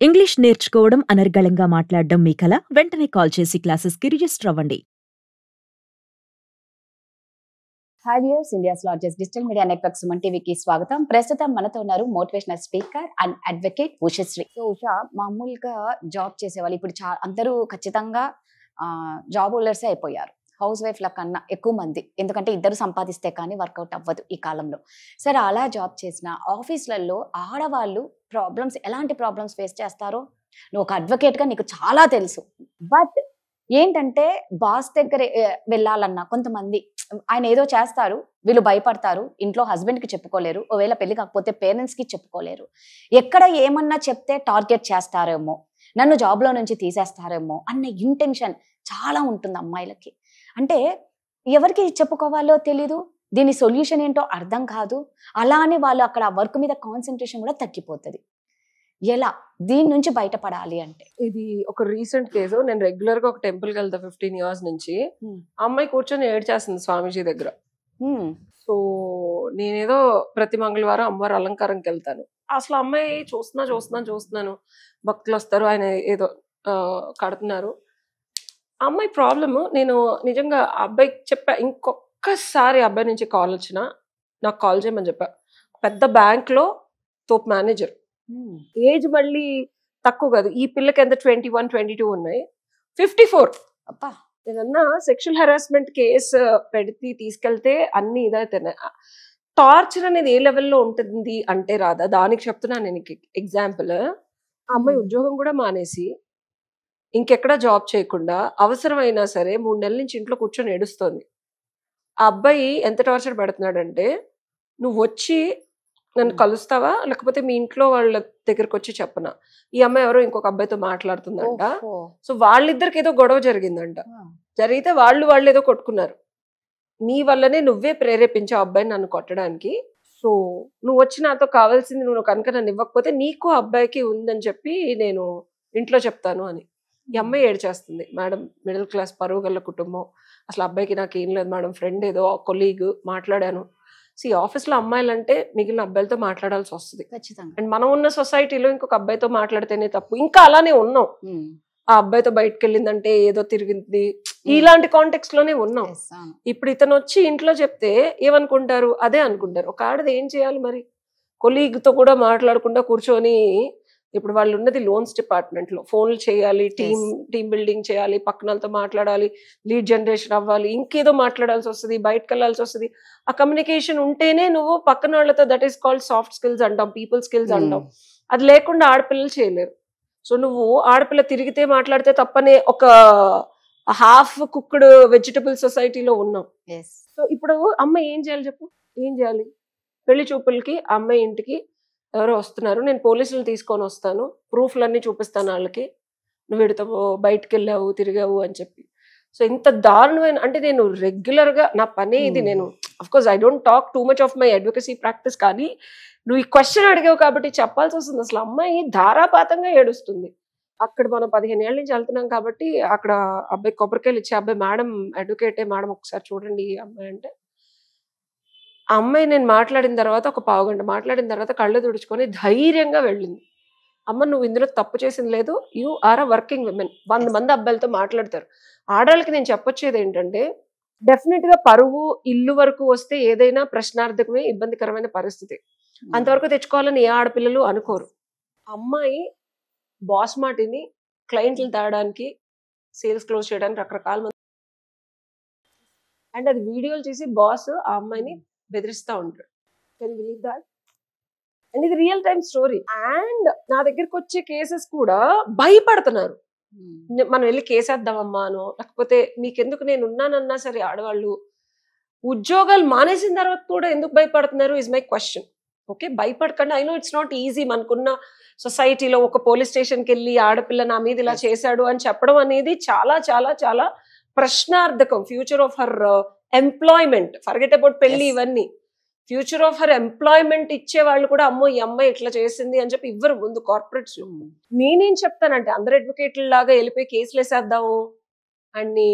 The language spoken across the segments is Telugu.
ఇంగ్లీష్ నేర్చుకోవడం, అనర్గళంగా మాట్లాడడం మీ కల? వెంటనే కాల్ చేసి క్లాసెస్‌కి రిజిస్టర్ అవ్వండి. Hi viewers, India's largest digital media network Suman టీవీకి స్వాగతం. ప్రస్తుతం మనతో ఉన్నారు motivational speaker and advocate Ushasri. So Usha, మామూలుగా జాబ్ చేసేవాళ్ళు ఇప్పుడు అందరూ ఖచ్చితంగా జాబ్ హోల్డర్సే అయిపోయారు. హౌస్ వైఫ్ల కన్నా ఎక్కువ మంది, ఎందుకంటే ఇద్దరు సంపాదిస్తే కానీ వర్కౌట్ అవ్వదు ఈ కాలంలో. సరే, అలా జాబ్ చేసిన ఆఫీసులలో ఆడవాళ్ళు ఎలాంటి ప్రాబ్లమ్స్ ఫేస్ చేస్తారో నువ్వు ఒక అడ్వకేట్గా నీకు చాలా తెలుసు. బట్ ఏంటంటే బాస్ దగ్గర వెళ్ళాలన్నా కొంతమంది ఆయన ఏదో చేస్తారు, వీళ్ళు భయపడతారు, ఇంట్లో హస్బెండ్కి చెప్పుకోలేరు, ఒకవేళ పెళ్లి కాకపోతే పేరెంట్స్కి చెప్పుకోలేరు. ఎక్కడ ఏమన్నా చెప్తే టార్గెట్ చేస్తారేమో, నన్ను జాబ్లో నుంచి తీసేస్తారేమో అన్న ఇంటెన్షన్ చాలా ఉంటుంది అమ్మాయిలకి. అంటే ఎవరికి చెప్పుకోవాలో తెలీదు, దీని సొల్యూషన్ ఏంటో అర్థం కాదు. అలా అని వాళ్ళు అక్కడ వర్క్ మీద కాన్సన్ట్రేషన్ కూడా తగ్గిపోతుంది. ఎలా దీని నుంచి బయటపడాలి అంటే? ఇది ఒక రీసెంట్ కేసు. నేను రెగ్యులర్ గా ఒక టెంపుల్ కి వెళ్తా 15 years నుంచి. అమ్మాయి కూర్చొని ఏడ్చేస్తుంది స్వామీజీ దగ్గర. సో నేనేదో ప్రతి మంగళవారం అమ్మవారు అలంకారంకి వెళ్తాను. అసలు అమ్మాయి చూస్తున్నాను, భక్తులు వస్తారు, ఆయన ఏదో కడుతున్నారు. అమ్మాయి ప్రాబ్లము నేను నిజంగా అబ్బాయికి చెప్పా, ఇంకొకసారి అబ్బాయి నుంచి కాల్ వచ్చినా నాకు కాల్ చేయమని చెప్పా. పెద్ద బ్యాంక్ లో టాప్ మేనేజర్, ఏజ్ మళ్ళీ తక్కువ కాదు. ఈ పిల్లకి ఎంత 21, 22 ఉన్నాయి, 54. అప్పా, ఏదన్నా సెక్షువల్ హెరాస్మెంట్ కేసు పెడితే తీసుకెళ్తే అన్ని ఇదైతే టార్చర్ అనేది ఏ లెవెల్లో ఉంటుంది అంటే రాదా, దానికి చెప్తున్నాను నేను ఎగ్జాంపుల్. ఆ అమ్మాయి ఉద్యోగం కూడా మానేసి ఇంకెక్కడా జాబ్ చేయకుండా అవసరమైనా సరే 3 నెలల నుంచి ఇంట్లో కూర్చొని ఏడుస్తోంది. ఆ అబ్బాయి ఎంత టార్చర్ పెడుతున్నాడంటే, నువ్వు వచ్చి నన్ను కలుస్తావా, లేకపోతే మీ ఇంట్లో వాళ్ళ దగ్గరకు వచ్చి చెప్పనా. ఈ అమ్మాయి ఎవరో ఇంకొక అబ్బాయితో మాట్లాడుతుందంట. సో వాళ్ళిద్దరికి ఏదో గొడవ జరిగిందంట. జరిగితే వాళ్ళు ఏదో కొట్టుకున్నారు. నీ వల్లనే నువ్వే ప్రేరేపించావు అబ్బాయిని నన్ను కొట్టడానికి. సో నువ్వు వచ్చి నాతో కావాల్సింది నువ్వు కనుక నన్ను ఇవ్వకపోతే నీకు అబ్బాయికి ఉందని చెప్పి నేను ఇంట్లో చెప్తాను అని. ఈ అమ్మాయి ఏడ్చేస్తుంది. మేడం, మిడిల్ క్లాస్ పరువు గల కుటుంబం, అసలు అబ్బాయికి నాకు ఏం లేదు మేడం, ఫ్రెండ్ ఏదో కొలీగ్ మాట్లాడాను. ఆఫీస్లో అమ్మాయిలంటే మిగిలిన అబ్బాయిలతో మాట్లాడాల్సి వస్తుంది ఖచ్చితంగా. అండ్ మనం ఉన్న సొసైటీలో ఇంకొక అబ్బాయితో మాట్లాడితేనే తప్పు. ఇంకా అలానే ఉన్నాం. ఆ అబ్బాయితో బయటకు వెళ్ళిందంటే ఏదో తిరిగింది, ఇలాంటి కాంటెక్స్ట్ లోనే ఉన్నాం. ఇప్పుడు ఇతను వచ్చి ఇంట్లో చెప్తే ఏమనుకుంటారు, అదే అనుకుంటారు. ఒక ఆడది ఏం చేయాలి మరి? కొలీగ్ తో కూడా మాట్లాడకుండా కూర్చొని, ఇప్పుడు వాళ్ళు ఉన్నది లోన్స్ డిపార్ట్మెంట్ లో, ఫోన్లు చేయాలి, టీమ్ బిల్డింగ్ చేయాలి, పక్కనతో మాట్లాడాలి, లీడ్ జనరేషన్ అవ్వాలి, ఇంకేదో మాట్లాడాల్సి వస్తుంది, బయటకు వెళ్ళాల్సి వస్తుంది. ఆ కమ్యూనికేషన్ ఉంటేనే నువ్వు పక్కన వాళ్ళతో, that is called soft skills అంటాం, పీపుల్ స్కిల్స్ అంటాం. అది లేకుండా ఆడపిల్లలు చేయలేరు. సో నువ్వు ఆడపిల్ల తిరిగితే మాట్లాడితే తప్పనే ఒక హాఫ్ కుక్డ్ వెజిటబుల్ సొసైటీలో ఉన్నాం. సో ఇప్పుడు అమ్మాయి ఏం చేయాలి చెప్పు? ఏం చేయాలి? పెళ్లి చూపులకి అమ్మాయి ఇంటికి ఎవరో వస్తున్నారు, నేను పోలీసులు తీసుకొని వస్తాను, ప్రూఫ్లన్నీ చూపిస్తాను వాళ్ళకి, నువ్వు వీడితో బయటకు వెళ్ళావు, తిరిగావు అని చెప్పి. సో ఇంత దారుణమైన, అంటే నేను రెగ్యులర్ గా నా పనే ఇది. నేను of course I don't talk two much of my advocacy practice, కానీ నువ్వు ఈ క్వశ్చన్ అడిగావు కాబట్టి చెప్పాల్సి వస్తుంది. అసలు అమ్మాయి ధారాపాతంగా ఏడుస్తుంది. అక్కడ మనం 15 ఏళ్ళ నుంచి వెళ్తున్నాం కాబట్టి అక్కడ అబ్బాయి కొబ్బరికాయలు ఇచ్చే అబ్బాయి, మేడం అడ్వకేటే మేడం ఒకసారి చూడండి అమ్మాయి అంటే, ఆ అమ్మాయి నేను మాట్లాడిన తర్వాత ఒక 15 గంట మాట్లాడిన తర్వాత కళ్ళు తుడుచుకొని ధైర్యంగా వెళ్ళింది. అమ్మ, నువ్వు ఇందులో తప్పు చేసింది లేదు, you are a working women. 100 మంది అబ్బాయిలతో మాట్లాడతారు. ఆడవాళ్ళకి నేను చెప్పొచ్చేది ఏంటంటే, డెఫినెట్ గా పరువు ఇల్లు వరకు వస్తే ఏదైనా ప్రశ్నార్థకమే, ఇబ్బందికరమైన పరిస్థితి. అంతవరకు తెచ్చుకోవాలని ఏ ఆడపిల్లలు అనుకోరు. అమ్మాయి బాస్ మాటిని క్లయింట్లు తేడానికి, సేల్స్ క్లోజ్ చేయడానికి రకరకాల మంది, అండ్ అది వీడియోలు చేసి బాస్ ఆ అమ్మాయిని బెదిరిస్తూ ఉంటాడు. Can you believe that? And ఇది రియల్ టైమ్ స్టోరీ. అండ్ నా దగ్గరకు వచ్చే కేసెస్ కూడా భయపడుతున్నారు, మనం వెళ్ళి కేసేద్దామమ్మా అనో, లేకపోతే మీకెందుకు నేను ఉన్నానన్నా సరే. ఆడవాళ్ళు ఉద్యోగాలు మానేసిన తర్వాత కూడా ఎందుకు భయపడుతున్నారు ఇస్ మై క్వశ్చన్. ఓకే, భయపడకండి. I know it's not easy. మనకున్న సొసైటీలో ఒక పోలీస్ స్టేషన్కి వెళ్ళి ఆడపిల్ల నా మీద ఇలా చేశాడు అని చెప్పడం అనేది చాలా చాలా చాలా ప్రశ్నార్థకం. Future of her employment, forget about పెళ్లి, ఇవన్నీ ఫ్యూచర్ ఆఫ్ హర్ ఎంప్లాయ్మెంట్ ఇచ్చే వాళ్ళు కూడా అమ్మో ఈ అమ్మాయి ఇట్లా చేసింది అని చెప్పి ఇవ్వరు ముందు కార్పొరేట్స్. నేనేం చెప్తానంటే, అందరు అడ్వకేట్ల లాగా వెళ్ళిపోయి కేసులు వేసేద్దాము, అన్ని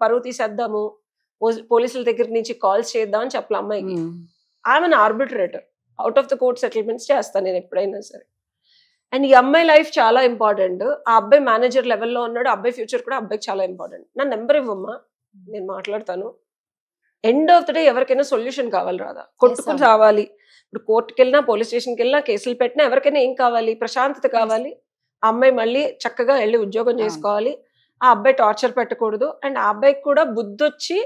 పరువు తీసేద్దాము, పోలీసుల దగ్గర నుంచి కాల్స్ చేద్దాం అని చెప్పలే అమ్మాయికి. I'm an arbitrator, out of the court settlements చేస్తాను నేను ఎప్పుడైనా సరే. అండ్ ఈ అమ్మాయి లైఫ్ చాలా ఇంపార్టెంట్, ఆ అబ్బాయి మేనేజర్ లెవెల్లో ఉన్నాడు, అబ్బాయి ఫ్యూచర్ కూడా అబ్బాయికి చాలా ఇంపార్టెంట్. నా నెంబర్ ఇవ్వమ్మా, నేను మాట్లాడతాను. ఎండ్ ఆఫ్ ద డే ఎవరికైనా సొల్యూషన్ కావాలి రాదా, కొట్టుకుని రావాలి. ఇప్పుడు కోర్టుకి వెళ్ళినా, పోలీస్ స్టేషన్కి వెళ్ళినా, కేసులు పెట్టినా ఎవరికైనా ఏం కావాలి, ప్రశాంతత కావాలి. ఆ అమ్మాయి మళ్ళీ చక్కగా వెళ్ళి ఉద్యోగం చేసుకోవాలి, ఆ అబ్బాయి టార్చర్ పెట్టకూడదు, అండ్ ఆ అబ్బాయికి కూడా బుద్ధి వచ్చి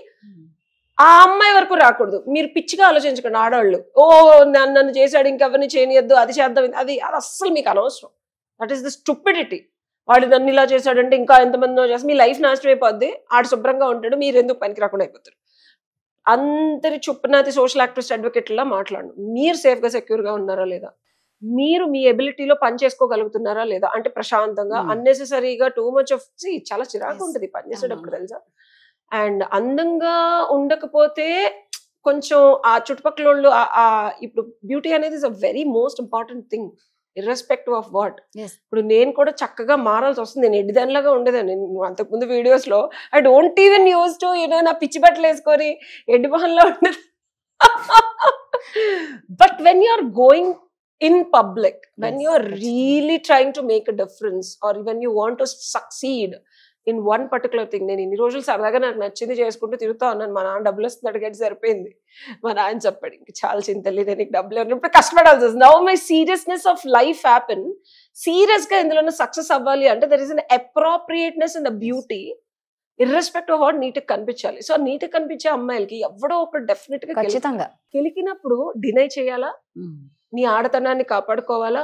ఆ అమ్మాయి వరకు రాకూడదు. మీరు పిచ్చిగా ఆలోచించకండి ఆడవాళ్ళు, ఓ నన్ను చేశాడు ఇంకెవరిని చేయనియద్దు, అది చేద్దాం, అది అస్సలు మీకు అనవసరం. That is the stupidity. వాడు నన్ను ఇలా చేశాడంటే ఇంకా ఎంతమందినో చేసి మీ లైఫ్ నాశనం అయిపోద్ది, ఆడు శుభ్రంగా ఉంటాడు, మీరు ఎందుకు పనికి రాకుండా అయిపోతారు. అందరి చుప్పనాతి సోషల్ యాక్టివిస్ట్ అడ్వకేట్లా మాట్లాడు. మీరు సేఫ్గా సెక్యూర్గా ఉన్నారా లేదా, మీరు మీ ఎబిలిటీలో పని చేసుకోగలుగుతున్నారా లేదా, అంటే ప్రశాంతంగా, అన్నెసెసరీగా టూ మచ్ ఆఫ్ చాలా చిరాకు ఉంటుంది పని చేసేటప్పుడు తెలుసా. అండ్ అందంగా ఉండకపోతే కొంచెం ఆ చుట్టుపక్కల వాళ్ళు ఇప్పుడు బ్యూటీ అనేది is a very most important thing irrespective of what. ఇప్పుడు నేను కూడా చక్కగా మారాల్సి వస్తుంది, నేను ఎడ్డిదానిలాగా ఉండేదాన్ని అంతకుముందు వీడియోస్ లో. I don't even use to నా పిచ్చి బట్టలు వేసుకొని ఎడ్డి మొహంలో ఉండేది. But when you are going in public, when you are really trying to make a difference, or when you want to succeed in one particular thing. నేను ఇన్ని రోజులు సరదాగా నాకు నచ్చింది చేసుకుంటూ తిరుగుతా ఉన్నాను, మా నాన్న డబ్బులు వస్తుంది అడిగేది సరిపోయింది. మా నాన్న చెప్పాడు ఇంక చాలా చింతలేదు, నీకు డబ్బులు ఉన్నప్పుడు కష్టపడాల్సి వస్తుంది. Now my seriousness of life happen. Serious గా ఇందులో సక్సెస్ అవ్వాలి అంటే there is an appropriateness in the beauty, irrespective of what నీట్గా కనిపించాలి. సో నీట్గా కనిపించే అమ్మాయిలకి ఎవడో ఒకటి డెఫినెట్ గా ఖచ్చితంగా కెలికినప్పుడు డినై చేయాలా, నీ ఆడతనాన్ని కాపాడుకోవాలా.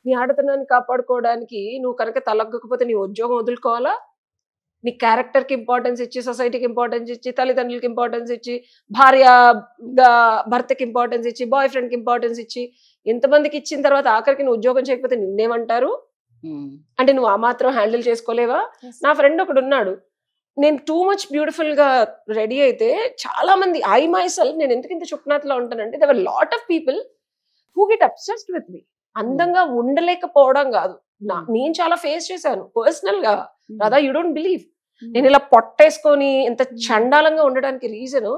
నీ ఆడతనాన్ని కాపాడుకోవడానికి నువ్వు కనుక తలగ్గకపోతే నీ ఉద్యోగం వదులుకోవాలా. నీ క్యారెక్టర్ కి ఇంపార్టెన్స్ ఇచ్చి, సొసైటీకి ఇంపార్టెన్స్ ఇచ్చి, తల్లిదండ్రులకి ఇంపార్టెన్స్ ఇచ్చి, భర్తకి ఇంపార్టెన్స్ ఇచ్చి, బాయ్ ఫ్రెండ్ కి ఇంపార్టెన్స్ ఇచ్చి, ఎంతమందికి ఇచ్చిన తర్వాత ఆఖరికి నువ్వు ఉద్యోగం చేయకపోతే నిన్నేమంటారు అంటే నువ్వు ఆ మాత్రం హ్యాండిల్ చేసుకోలేవా. నా ఫ్రెండ్ ఒకడు ఉన్నాడు, నేను టూ మచ్ బ్యూటిఫుల్ గా రెడీ అయితే చాలా మంది, ఐ మై సెల్ఫ్, నేను ఎందుకు ఇంత చుట్టునాథ్లో ఉంటానంటే there were lot of people who get obsessed with me. అందంగా ఉండలేకపోవడం కాదు, నేను చాలా ఫేస్ చేశాను పర్సనల్ గా రాదా, యూ డోంట్ బిలీవ్. నేను ఇలా పొట్టేసుకొని ఇంత చండాలంగా ఉండడానికి రీజన్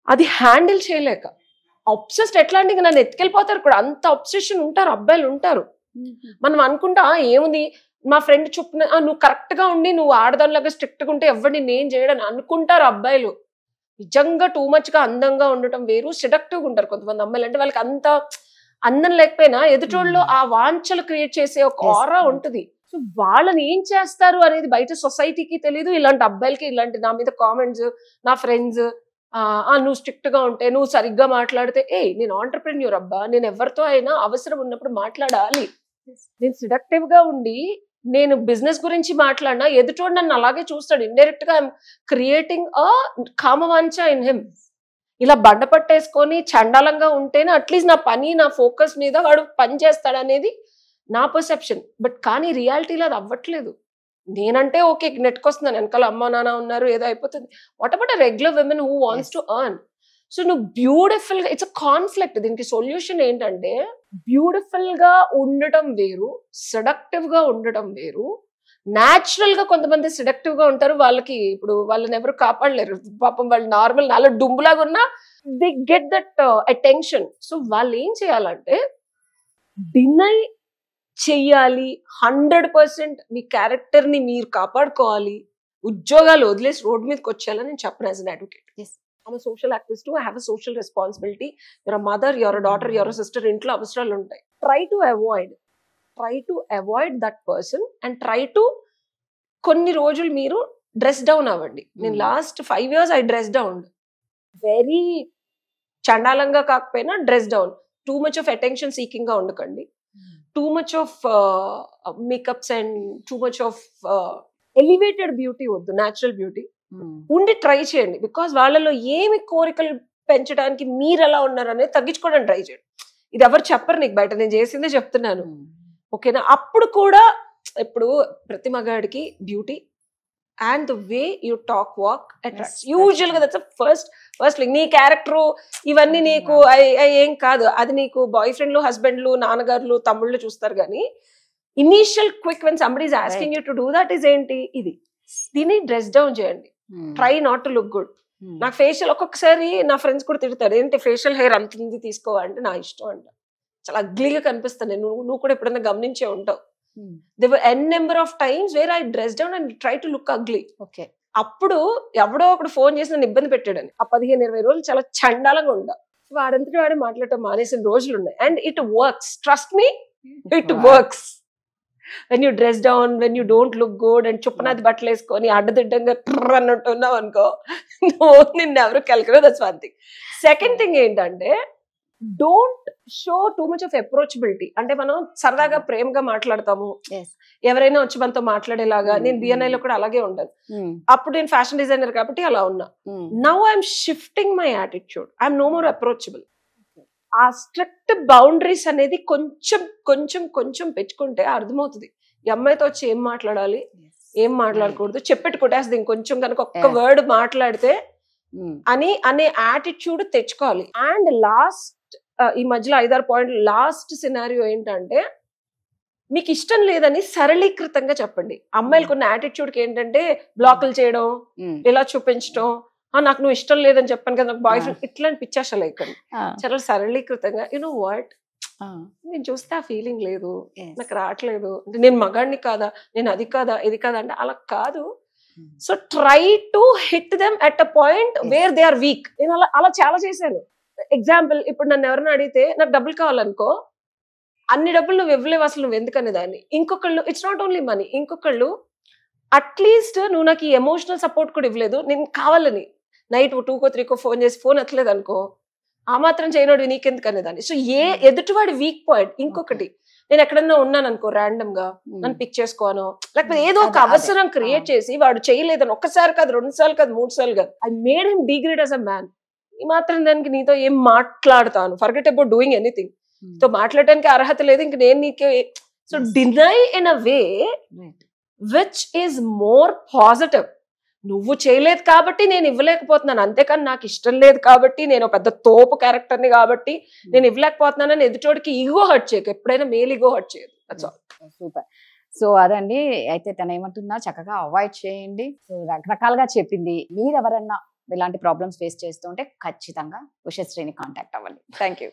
అది హ్యాండిల్ చేయలేక. అబ్సెస్డ్ ఎట్లా అంటే నన్ను ఎత్తుకెళ్ళిపోతారు కూడా, అంత అబ్సెషన్ ఉంటారు అబ్బాయిలు ఉంటారు. మనం అనుకుంటా ఏముంది, మా ఫ్రెండ్ చొప్పున నువ్వు కరెక్ట్ గా ఉండి నువ్వు ఆడదానిలాగా స్ట్రిక్ట్ గా ఉంటే ఎవరిని నేను చేయడని అనుకుంటారు అబ్బాయిలు. నిజంగా టూ మచ్ గా అందంగా ఉండటం వేరు, సెడక్టివ్గా ఉంటారు కొంతమంది అమ్మాయిలు. అంటే వాళ్ళకి అంత అందం లేకపోయినా ఎదుటోళ్ళు ఆ వాంఛలు క్రియేట్ చేసే ఒక ఆరా ఉంటుంది. సో వాళ్ళని ఏం చేస్తారు అనేది బయట సొసైటీకి తెలియదు, ఇలాంటి అబ్బాయిలకి ఇలాంటి నా మీద కామెంట్స్, నా ఫ్రెండ్స్, నువ్వు స్ట్రిక్ట్ గా ఉంటే, నువ్వు సరిగ్గా మాట్లాడితే, నేను ఆంటర్ప్రెన్యూర్ అబ్బా, నేను ఎవరితో అయినా అవసరం ఉన్నప్పుడు మాట్లాడాలి. నేను సెడక్టివ్ గా ఉండి నేను బిజినెస్ గురించి మాట్లాడినా ఎదుటోడు నన్ను అలాగే చూస్తాడు. ఇండైరెక్ట్ గా ఐఎమ్ క్రియేటింగ్ అ కామవాంఛ ఇన్ హిమ్. ఇలా బండ పట్టేసుకొని చండాలంగా ఉంటేనే అట్లీస్ట్ నా పని, నా ఫోకస్ మీద వాడు పని చేస్తాడు అనేది నా పర్సెప్షన్. బట్ కానీ రియాలిటీలో అది అవ్వట్లేదు. నేనంటే ఓకే నెట్టుకొస్తున్నాను, వెనకాల అమ్మ నాన్న ఉన్నారు, ఏదో అయిపోతుంది. What about a regular women who wants to earn? So నువ్వు బ్యూటిఫుల్ గా, ఇట్స్ అ కాన్ఫ్లిక్ట్. దీనికి సొల్యూషన్ ఏంటంటే బ్యూటిఫుల్ గా ఉండటం వేరు, సెడక్టివ్ గా ఉండటం వేరు. న్యాచురల్ గా కొంతమంది సెడక్టివ్ గా ఉంటారు, వాళ్ళకి ఇప్పుడు వాళ్ళని ఎవరు కాపాడలేరు పాపం. వాళ్ళు నార్మల్ నాలో డుంబులాగా ఉన్నా they get that attention. So వాళ్ళు ఏం చేయాలంటే డినై చెయ్యాలి, 100% మీ క్యారెక్టర్ ని మీరు కాపాడుకోవాలి, ఉద్యోగాలు వదిలేసి రోడ్డు మీదకి వచ్చేయాలని నేను చెప్పను as an advocate. I'm a social activist too. I have a social responsibility. You're a mother, you're a daughter, you're a sister. ఇంట్లో అవసరాలు ఉంటాయి. Try to avoid that person and try to కొన్ని రోజులు మీరు డ్రెస్ డౌన్ అవ్వండి. నేను last 5 years I dress down. Very చండాలంగా కాకపోయినా dress down. Two much of attention seeking గా ఉండకండి. Two much of makeups and two much of elevated beauty వద్దు, న్యాచురల్ బ్యూటీ ఉండి ట్రై చేయండి. బికాస్ వాళ్ళలో ఏమి కోరికలు పెంచడానికి మీరు ఎలా ఉన్నారు అనేది తగ్గించుకోవడానికి ట్రై చేయండి. ఇది ఎవరు చెప్పరు నీకు బయట, నేను చేసిందే చెప్తున్నాను, ఓకేనా. అప్పుడు కూడా ఇప్పుడు ప్రతి మగాడికి beauty and the way you talk walk attracts. Usual గా దట్స్ ఫస్ట్ నీ క్యారెక్టర్ ఇవన్నీ నీకు ఏం కాదు, అది నీకు బాయ్ ఫ్రెండ్లు, హస్బెండ్లు, నాన్నగారులు, తమ్ముళ్ళు చూస్తారు. కానీ initial quick when somebody is asking you to do that is ఏంటి, ఇది దీన్ని డ్రెస్ డౌన్ చేయండి. Try not to look good. నాకు ఫేషియల్ ఒక్కొక్కసారి నా ఫ్రెండ్స్ కూడా తిడతారు, ఏంటి ఫేషియల్ హెయిర్ అంత ఉంది తీసుకోవాలంటే నా ఇష్టం అంట. చాలా అగ్లీగా కనిపిస్తాను. నువ్వు కూడా ఎప్పుడైనా గమనించే ఉంటావు. They were n number of times where I dress down and try to look ugly. Okay. అప్పుడు ఎవడో ఒకడు ఫోన్ చేసి నన్ను ఇబ్బంది పెట్టాడని ఆ 15-20 రోజులు చాలా చండాలంగా ఉండా. వాడంతటి వాడే మాట్లాడటం మానేసిన రోజులు ఉన్నాయి. And it works, trust me, it works. When you dress down, when you don't look good and చుప్పనాది బట్టలు వేసుకొని అడ్డదిడ్డంగా ట్రర్ అన్నట్టు ఉన్నావు అనుకో, నిన్ను ఎవరు కెలకరో. That's one thing. Second thing ఏంటంటే don't show too much of approachability. అంటే మనం సరదాగా ప్రేమగా మాట్లాడతాము, ఎవరైనా వచ్చి మనతో మాట్లాడేలాగా. నేను BNI లో కూడా అలాగే ఉంటాను. అప్పుడు నేను ఫ్యాషన్ డిజైనర్ కాబట్టి అలా ఉన్నా. Now I'm shifting my attitude. I'm no more approachable. ఆ స్ట్రిక్ట్ బౌండరీస్ అనేది కొంచెం కొంచెం కొంచెం పెట్టుకుంటే అర్థమవుతుంది ఈ అమ్మాయితో వచ్చి ఏం మాట్లాడాలి, ఏం మాట్లాడకూడదు. చెప్పెట్టుకుంటేస్తుంది ఇంకొంచెం కనుక ఒక్క వర్డ్ మాట్లాడితే అనే యాటిట్యూడ్ తెచ్చుకోవాలి. అండ్ లాస్ట్ ఈ మధ్యలో 5-6 పాయింట్లు. లాస్ట్ సినారియో ఏంటంటే మీకు ఇష్టం లేదని సరళీకృతంగా చెప్పండి. అమ్మాయిలకు ఉన్న యాటిట్యూడ్కి ఏంటంటే బ్లాకులు చేయడం, ఇలా చూపించడం, నాకు నువ్వు ఇష్టం లేదని చెప్పాను కదా నాకు బాయ్ ఫ్రెండ్, ఇట్లాంటి పిచ్చాసలు అయిపోయింది. చాలా సరళీకృతంగా యు నో వాట్, నేను చూస్తే ఆ ఫీలింగ్ లేదు, నాకు రావట్లేదు, అంటే నేను మగాడిని కాదా, నేను అది కాదా ఇది కాదా అంటే అలా కాదు. So try to hit them at a point where they are weak. నేను అలా చాలా చేశాను. ఎగ్జాంపుల్, ఇప్పుడు నన్ను ఎవరైనా అడిగితే నాకు డబ్బులు కావాలనుకో, అన్ని డబ్బులు నువ్వు ఇవ్వలేవు అసలు, నువ్వు ఎందుకనే దాన్ని. ఇంకొకళ్ళు ఇట్స్ నాట్ ఓన్లీ మనీ, ఇంకొకళ్ళు అట్లీస్ట్ నువ్వు నాకు ఈ ఎమోషనల్ సపోర్ట్ కూడా ఇవ్వలేదు, నేను కావాలని నైట్ 2కో 3కో ఫోన్ చేసి ఫోన్ ఎత్తలేదు అనుకో, ఆ మాత్రం చేయనోడు నీకెందుకు అనేదాన్ని. సో ఎదుటివాడి వీక్ పాయింట్. ఇంకొకటి, నేను ఎక్కడన్నా ఉన్నాను అనుకో ర్యాండమ్ గా, నన్ను పిక్ చేసుకోను, లేకపోతే ఏదో ఒక అవసరం క్రియేట్ చేసి వాడు చేయలేదని 1 సారి కాదు 2 సార్లు కాదు 3 సార్లు కాదు, I made him degrade as a man. ఈ మాత్రం దానికి నీతో ఏం మాట్లాడతాను, ఫర్గెట్ అబౌట్ డూయింగ్ ఎనీథింగ్. తో మాట్లాడటానికి అర్హత లేదు ఇంక నేను నీకే. So deny in a way which is more positive. నువ్వు చేయలేదు కాబట్టి నేను ఇవ్వలేకపోతున్నాను, అంతేకాని నాకు ఇష్టం లేదు కాబట్టి, నేను పెద్ద తోపు క్యారెక్టర్ని కాబట్టి నేను ఇవ్వలేకపోతున్నానని ఎదుటోడికి ఈగో హర్ట్ చేయకు. ఎప్పుడైనా మేల్ ఈగో హర్ట్ చేయదు. That's all. సూపర్. సో అదండి, అయితే తను ఏమంటున్నా చక్కగా అవాయిడ్ చేయండి. సో రకరకాలుగా చెప్పింది. మీరు ఎవరన్నా ఇలాంటి ప్రాబ్లమ్స్ ఫేస్ చేస్తూ ఉంటే ఖచ్చితంగా ఉషశ్రీని కాంటాక్ట్ అవ్వండి. Thank you.